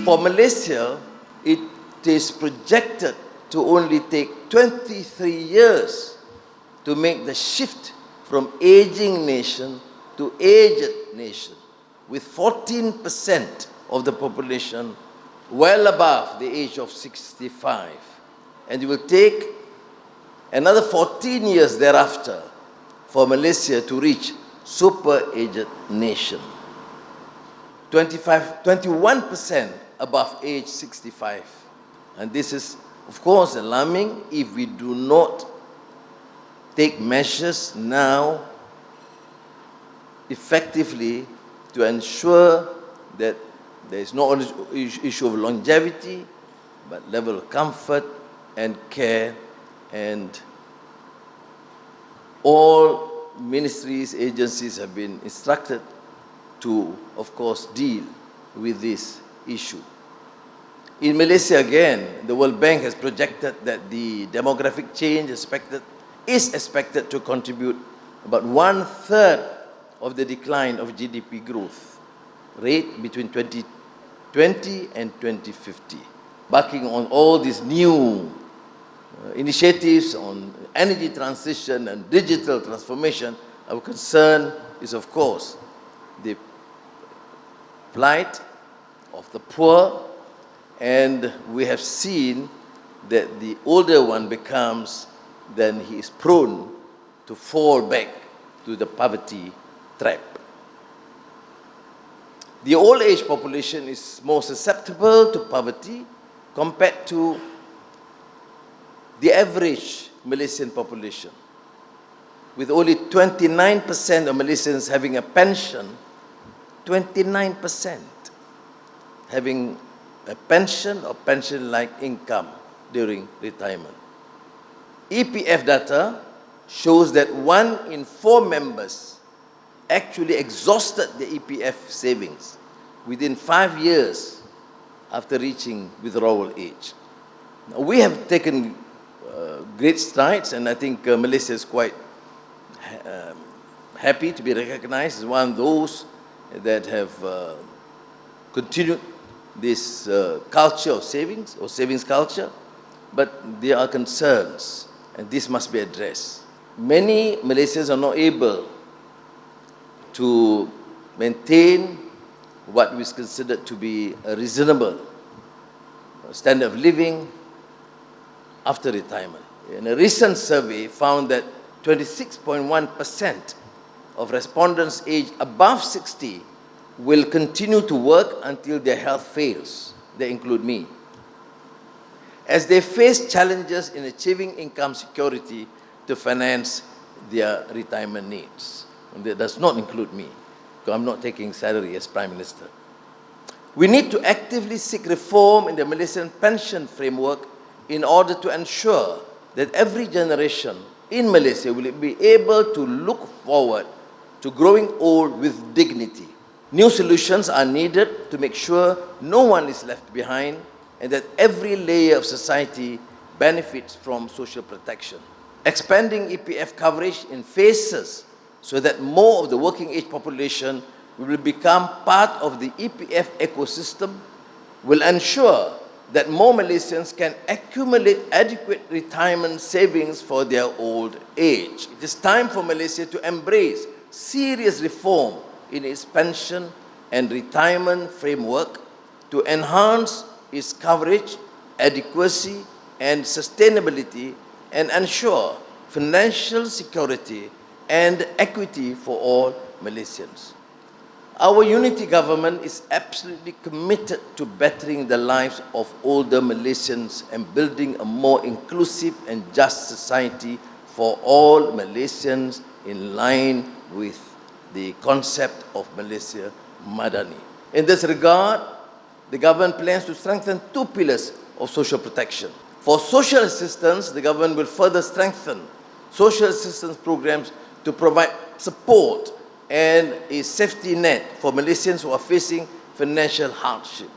For Malaysia, it is projected to only take 23 years to make the shift from aging nation to aged nation, with 14% of the population well above the age of 65. And it will take another 14 years thereafter for Malaysia to reach super-aged nation. 21% above age 65. And this is, of course, alarming if we do not take measures now effectively to ensure that there is not only issue of longevity, but level of comfort and care, and all ministries, agencies have been instructed to, of course, deal with this issue. In Malaysia, again, the World Bank has projected that the demographic change is expected to contribute about 1/3 of the decline of GDP growth rate between 2020 and 2050. Backing on all these new initiatives on energy transition and digital transformation, our concern is, of course, the plight of the poor, and we have seen that the older one becomes, then he is prone to fall back to the poverty trap. The old age population is more susceptible to poverty compared to the average Malaysian population, with only 29% of Malaysians having a pension, 29% having a pension or pension-like income during retirement. EPF data shows that 1 in 4 members actually exhausted the EPF savings within 5 years after reaching withdrawal age. Now, we have taken great strides, and I think Malaysia is quite happy to be recognized as one of those that have continued this culture of savings, or savings culture, but there are concerns, and this must be addressed. Many Malaysians are not able to maintain what is considered to be a reasonable standard of living after retirement. And a recent survey found that 26.1% of respondents aged above 60 will continue to work until their health fails. They include me. As they face challenges in achieving income security to finance their retirement needs. And that does not include me, because I'm not taking salary as Prime Minister. We need to actively seek reform in the Malaysian pension framework in order to ensure that every generation in Malaysia will be able to look forward to growing old with dignity. New solutions are needed to make sure no one is left behind and that every layer of society benefits from social protection. Expanding EPF coverage in phases so that more of the working age population will become part of the EPF ecosystem will ensure that more Malaysians can accumulate adequate retirement savings for their old age. It is time for Malaysia to embrace serious reform in its pension and retirement framework to enhance its coverage, adequacy, and sustainability, and ensure financial security and equity for all Malaysians. Our unity government is absolutely committed to bettering the lives of older Malaysians and building a more inclusive and just society for all Malaysians in line with the concept of Malaysia Madani. In this regard, the government plans to strengthen 2 pillars of social protection. For social assistance, the government will further strengthen social assistance programs to provide support and a safety net for Malaysians who are facing financial hardship.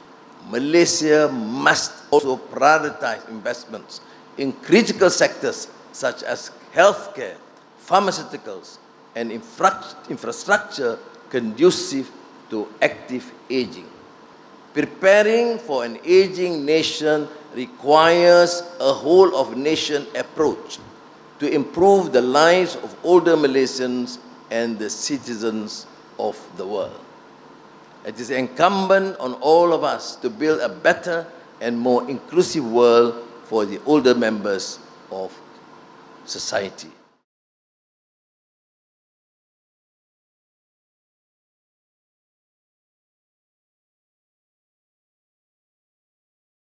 Malaysia must also prioritize investments in critical sectors such as healthcare, pharmaceuticals, and infrastructure conducive to active aging. Preparing for an aging nation requires a whole-of-nation approach to improve the lives of older Malaysians and the citizens of the world. It is incumbent on all of us to build a better and more inclusive world for the older members of society.